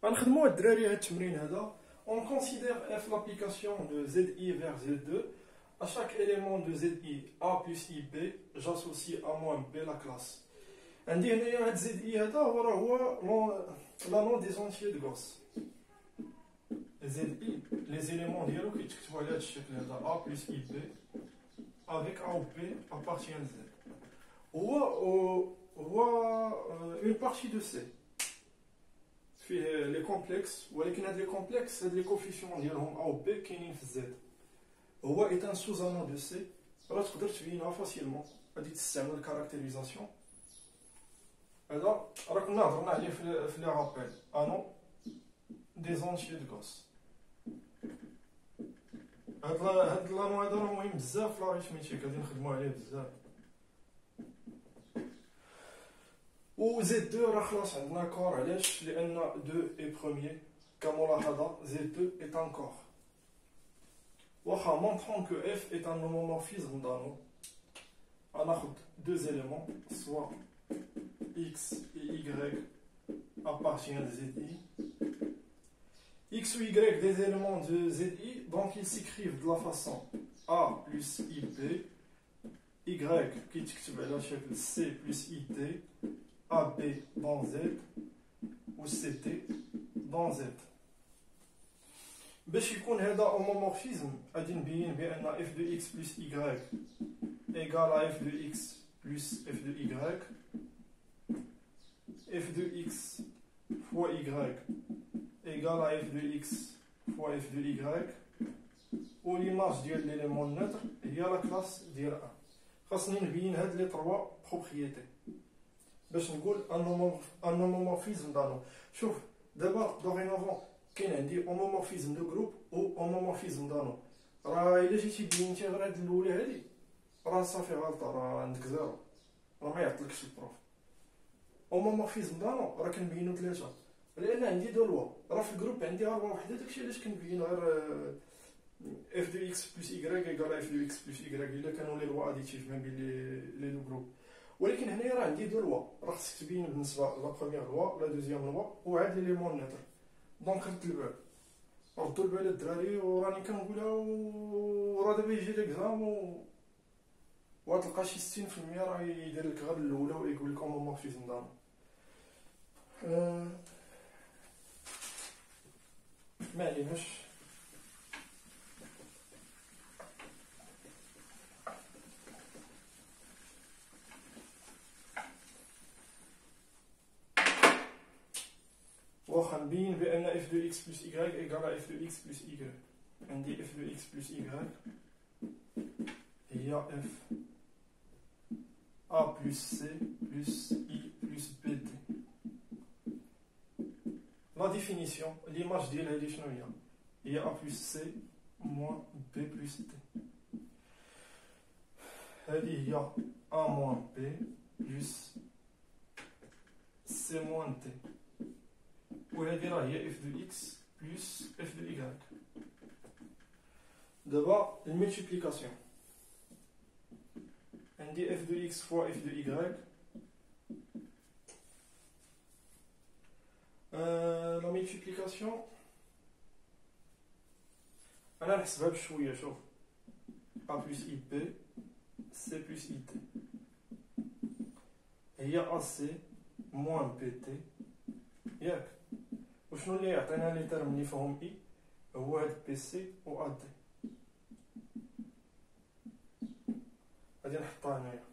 غنخدمو الدراري هاد التمرين هذا. On considère f l'application de zi vers z2. À chaque élément de zi a plus ib, j'associe a moins b la classe. عندي هنايا هاد zi هذا هو la nom des entiers de Gauss. zi les éléments ديالو كيتكتبوا على هاد الشكل هذا a plus ib avec a ou b appartient à z. هو une partie de c. فيه لي كومبلكس، ولكن هاد لي كومبلكس هاد لي كوفيسيون ديالهم ا و بي كاينين في زد. هو ايتان سوزانون دو سي، راه تقدر تبينها فاسيلمون. غادي تستعمل الكاركتيريزاسيون. هذا راه كنا هضرنا عليه في لي رابيل انو دي زونتيي دو غوس. هاد لانو هذا راه مهم بزاف في لاريثميتيك، غادي نخدمو عليه بزاف. و Z2 راه خلاص عندنا كور. علاش؟ لان 2 est premier. كملاحظه Z2 est un corps. واخا montrons que F est un homomorphisme d'anneau. غناخد deux éléments, soit X et Y appartiennent à ZI. X ou Y des éléments de ZI, donc ils s'écrivent de la façon A plus IP, Y qui تكتب على شكل C plus IT, AB dans Z ou CT dans Z. باش يكون هذا homomorphisme غادي نبين بان f de x plus y égale à f de x plus f de y, f de x fois y égale à f de x fois f de y, و l'image ديال l'élément neutre هي la classe ديال A. خاصني نبين هاد لي 3 بروبريتي باش نقول ان homomorphisme d'anneau. شوف دابا دوغينوفون كاين عندي homomorphisme دو جروب و homomorphisme d'anneau. راه الا جيتي بينتي غير هاد الاولى هادي راه صافي غلطه، راه عندك زيرو، راه ما يعطلكش البروف. homomorphisme d'anneau راه كنبينو 3 لان عندي دو لوا. راه في الجروب عندي غير لوا وحده، داكشي علاش كنبين غير f de x plus y égale à f de x plus y الا كانوا لي لوا اديتيف ما بين لي دو جروب. ولكن هنايا راه عندي دو لوا، راه خصك تبين بالنسبه لا بروميير لوا لا دوزيام لوا وعاد ليليمون نوتر. دونك رد البال، ردوا البال الدراري، وراني كنقولها وراه دابا يجي ليكزام وغتلقى شي 60% راه يدير لك غير الاولى ويقول لك homomorphisme d'anneau. ما عليناش. واخا نبين بان f de x plus y égale à f de x plus y. عندي f de x plus y هي f a plus c plus i plus bt. La définition, l'image ديال هادي شنو هي a plus c moins b plus t. هادي هي a moins b plus c moins t. وهذه راه هي f de x plus f de y. دابا الملتيبليكاسيون عندي f de x fois f de y. لا ملتيبليكاسيون انا نحسبها بشويه. شوف a plus ib c plus it هي ac moins bt ياك. وشنو اللي يعطينا لي ترم اللي فيهم اي؟ هو هاد بي سي و ا دي. غادي نحطها هنايا.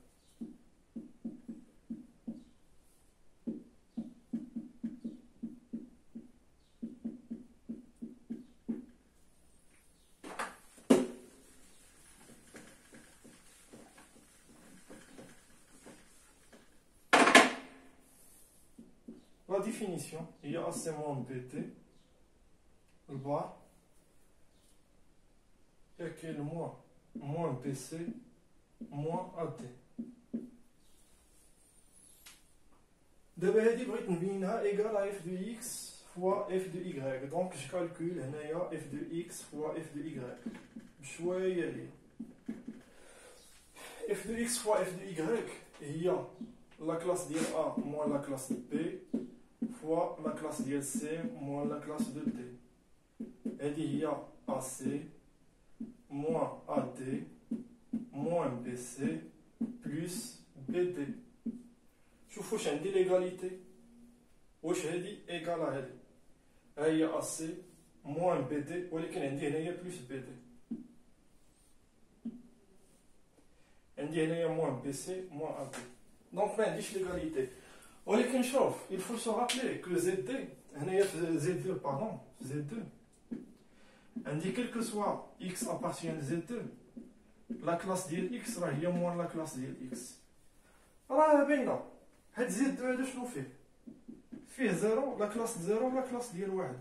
La définition, il y a AC moins BT, le bar, et que le moins BC, moins AT. دابا هادي بغيت نبينها égal à f de x fois f de y. donc je calcule هنايا f de x fois f de y بشويه لي. f de x fois f de y هي la classe ديال A moins la classe B fois la classe ديال C moins la classe de D. هذه هي AC moins AD moins BC plus BD. شوفوا واش عندي ليغاليتي، واش هذه ايكال هذه، ها هي AC moins BD ولكن عندي هنايا بلس BD، عندي هنايا moins BC moins AD، دونك ما عنديش ليغاليتي. ولكن شوف il faut se rappeler que ZD هنايا في Z2 pardon في Z2 عندي quel que soit X appartient à Z2 لا كلاس ديال X راه هي موان لا كلاس ديال X، راه باينه. هاد Z2 هذا شنو فيه زيرو، لا كلاس زيرو لا كلاس ديال واحد،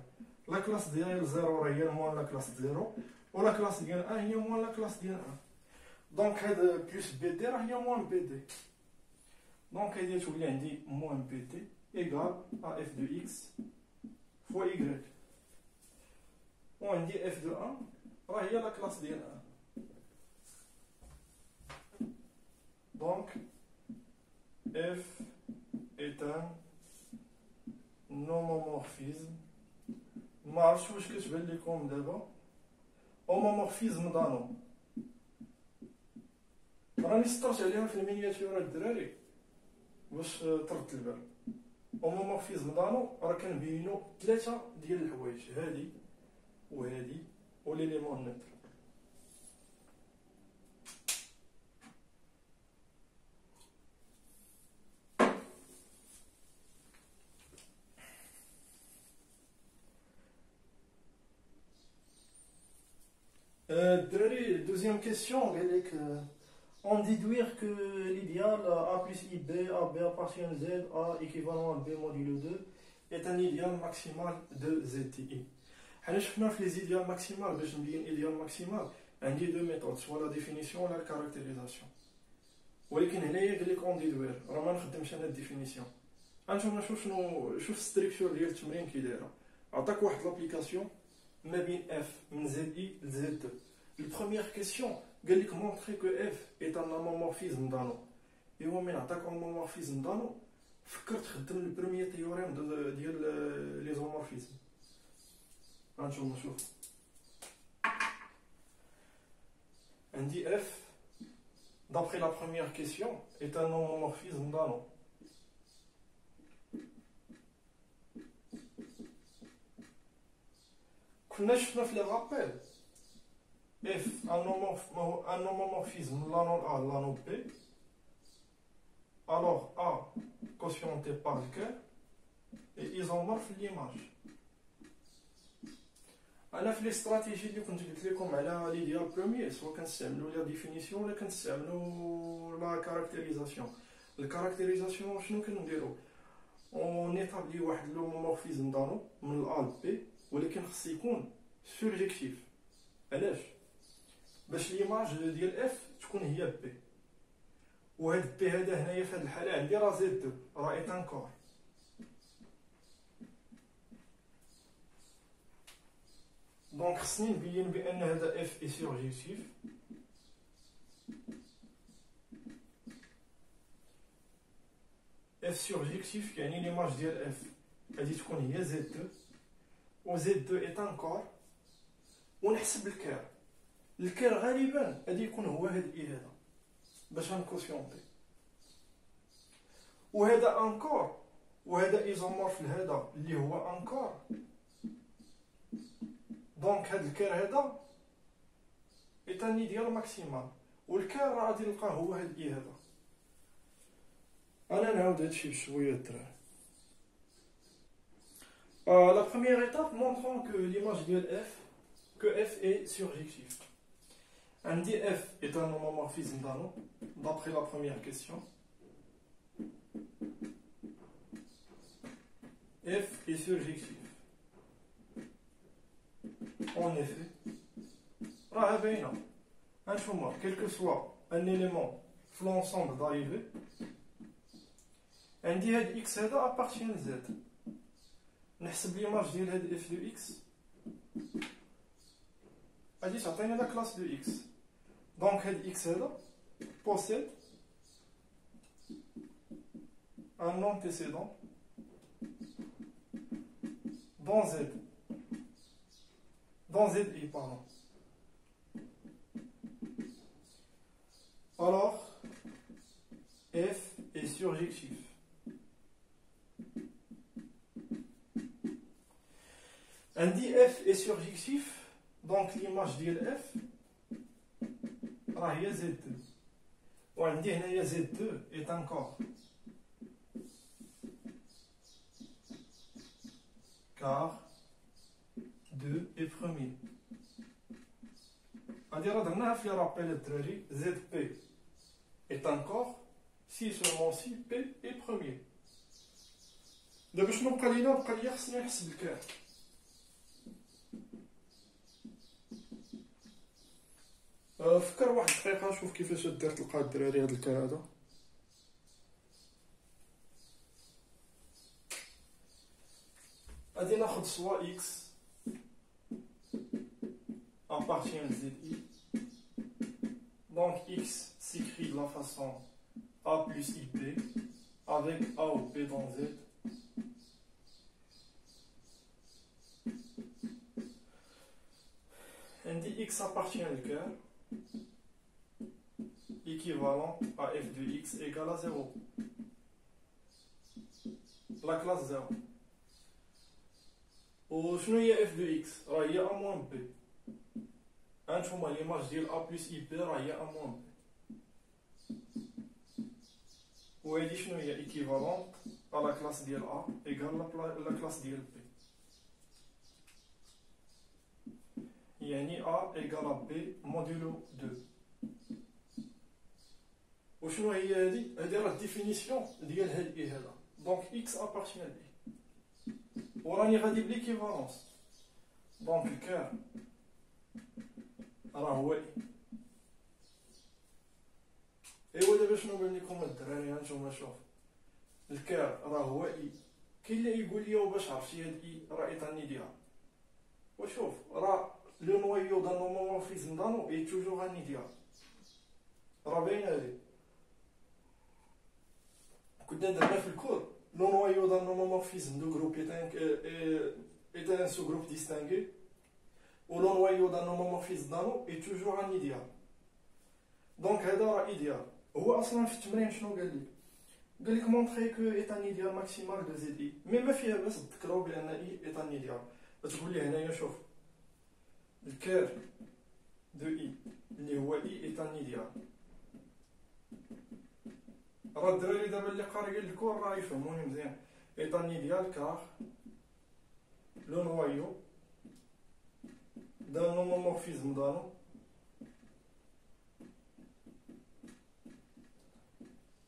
لا كلاس ديال زيرو راه هي موان لا كلاس زيرو، ولا كلاس ديال ان هي موان لا كلاس ديال ان، دونك هاد بلس بي دي راه هي موان بي دي، دونك هادي تولي عندي موان بي دي ايكال ا اف دو اكس فوا y، وعندي اف دو ان راه هي لا كلاس ديال ان، دونك f est un homomorphisme. ما عرفتش واش كتبان لكم دابا homomorphisme دانو، راني سطرت عليها في المينياتيور الدراري باش ترد البال. homomorphisme دانو راه كنبينو ثلاثه ديال الحوايج، هادي وهادي وليليمون نوتر. Deuxième question, on déduire que l'idéal A plus IB, AB appartient à Z, A équivalent à B modulo 2, est un idéal maximal de ZTI. حنا شفنا في les idéaux maximales باش نبين idéal maximal عندي deux méthodes, soit la définition ou la caractérisation. ولكن هنايا قال لك اون ديدوير، راه ما نخدمش انا الديفينيسيون. انتما شوف الستركتور ديال التمرين كي دايره، عطاك واحد لابليكاسيون ما بين f من ZI ل Z2. La première question, قال لك montrer que f est un homomorphisme دانو. ايوا من عطاك homomorphisme دانو فكرت خدم البروميير تيوريم ديال لي زومورفيزم. هانتوما شوف عندي f d'après la première question est un homomorphisme دانو. كنا شفنا في لي رابيل f un homomorphisme l'anneau A l'anneau B, alors A quotienté par le cœur et isomorphe l'image. انا في لي استراتيجي اللي كنت قلت لكم على لي ديال بروميير سواء كنستعملوا لا ديفينيسيون ولا كنستعملوا لا كاركتيريزاسيون. الكاركتيريزاسيون شنو كنديروا؟ اون ايطابلي واحد لومورفيزم دانو من الا ل بي، ولكن خص يكون سوبجيكتيف. علاش؟ باش ليماج ديال اف تكون هي بي، وهاد بي هذا هنايا في هاد الحاله عندي راه زد 2 راه ايتان كور. دونك خصني نبين بان هذا اف اي سورجيكتيف، اف سورجيكتيف يعني ليماج ديال اف غادي تكون هي زد 2 و زد 2 ايتان كور، ونحسب الكير. الكير غالبا غادي يكون هو هاد اي هذا باش نكوسيونتي، وهذا انكور وهذا ايزومورف لهذا اللي هو انكور. دونك هاد الكير هذا ايتاني ديال ماكسيمال، والكير راه غادي نلقاه هو هاد اي هذا. انا نعاود هادشي بشويه الدراري. La première étape montrant que l'image ديال f que f est surjectif. عندي f est un homomorphisme دانو d'après la première question. f est surjectif. En effet, راه باينه. هانتوما quel que soit un élément في l'ensemble d'arrivée عندي هاد x هذا appartient ل z. نحسب ليماج ديال هاد f دو x غادي تعطيني لا كلاس دو x. دونك هاد x هذا possède un antécédent dans Z. Dans ZI, pardon. Alors, F est surjectif. On dit F est surjectif, donc l'image de F est Z2. On dit que Z2 est encore. Car 2 est premier. C'est-à-dire que nous avons rappelé que ZP est encore si seulement si P est premier. دابا شنو بقى لينا؟ بقى ليا خصني نحسب الكار. فكر واحد الدقيقة شوف كيفاش دير تلقى الدراري هاد الكار هذا. غادي ناخد سوا X appartient à ZI. Donc X s'écrit de la façon A plus IP avec A ou P dans Z. On dit X appartient au cœur, équivalent à F de X égale à 0. La classe 0. Ou شنو هي F de X؟ راه هي A moins B. هانتوما ليماج ديال A plus IP راه هي A moins B. وهادي شنو هي équivalente à la classe ديال A égale la classe ديال B. يعني A égale à B modulo 2. وشنو هي هادي؟ هادي راه الديفينيسيون ديال هاد إي هذا. دونك X appartient à B. وراني غادي بليكيفالونس. دونك الكار راه هو إي. ايوا دابا شنو بان لكم الدراري؟ هانتوما شوف الكار راه هو إي. كاين اللي يقول لي وباش عرفتي هاد إي راه إيطاني ديالها. وشوف راه لو نويو دان نومومورفيزم دانو اي توجور ان ايديال. راه باينه هادي. كنا درنا في الكور لو نويو دان نومومورفيزم دو جروب est un sous-groupe distingué ou le noyau d'un homomorphisme دانو est toujours un idéal. Donc هذا راه idéal. هو اصلا في التمرين شنو قال لي؟ قال لك مونطري كو est un idéal maximal de ZI. مي ما فيها باس تذكروا بان اي est un idéal. تقول لي هنايا شوف الكير دو اي اللي هو اي est un idéal. راه الدراري دابا اللي قاريين الكور راه يفهموني مزيان. est un idéal car le noyau d'un homomorphisme d'anneau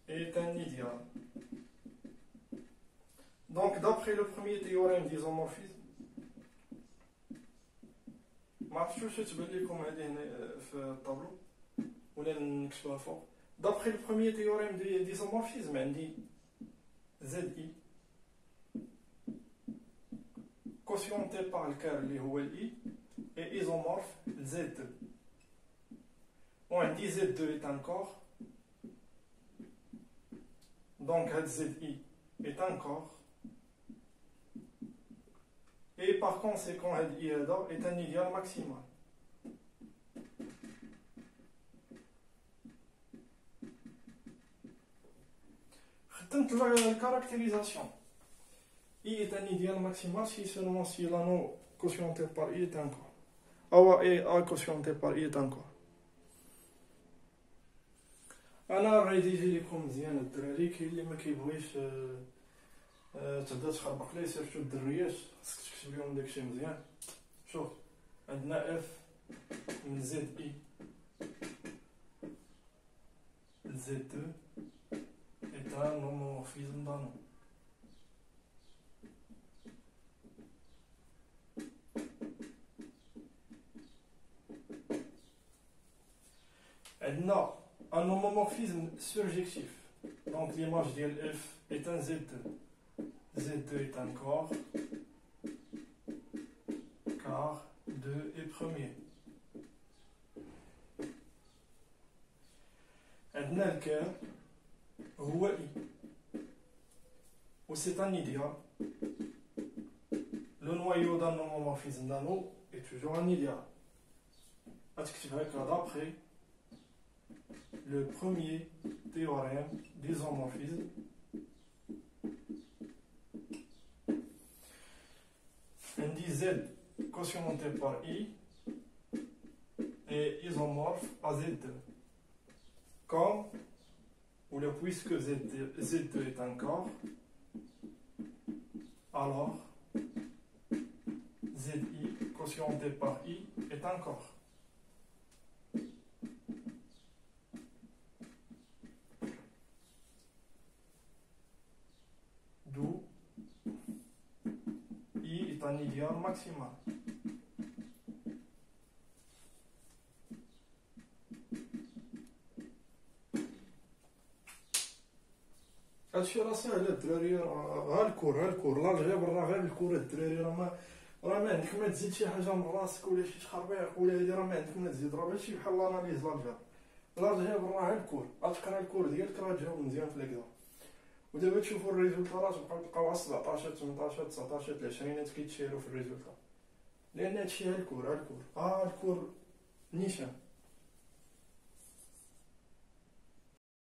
est un idéal. Donc d'après le premier théorème d'isomorphisme, ما عرفتش واش تبان لكم هذه هنا في الطابلو ولا نكتبوها فوق. D'après le premier théorème d'isomorphisme عندي ZI quotienté par le car اللي هو I est isomorphe Z2. On dit Z2 est un corps. Donc ZI est un corps. Et par conséquent I est un idéal maximal. خدمت الكارactérisation. I est un idéal maximal si seulement si l'anneau quotienté par I est un corps. A quotienté par I est un corps. انا غادي لكم مزيان الدراري. كاين اللي ما كيبغيش تبدا تخربق ليه سيرتو الدريات خاصك تكتب لهم داكشي مزيان. شوف عندنا اف من زد اي زد 2 est un homomorphisme d'anneau. عندنا un homomorphisme surjectif. Donc l'image de F est un Z2. Z2 est un corps car 2 est premier. عندنا الكار هو I. و c'est un idéal. Le noyau d'un homomorphisme nano est toujours un idéal. D'après le premier théorème d'isomorphisme, on dit Z quotienté par I est isomorphe à Z2. Comme, ou là, puisque Z2 est un corps, alors ZI quotienté par I est un corps. D'où I est un idéal maximal. هادشي راه ساهل الدراري، غير الكور الالجبر راه غير الكور الدراري، راه ما عندك ما تزيد شي حاجه من راسك ولا شي تخربيق ولا هادي، راه ما عندك ما تزيد، راه ماشي بحال الاناليز الالجبر راه غير الكور، غتقرا الكور ديالك راه تجاوب مزيان في ليكزام. ودابا تشوفوا الريزولتا راه تلقاو 17 18 19 20 كيتشيروا في الريزولتا، لان هادشي ها الكور الكور نيشان.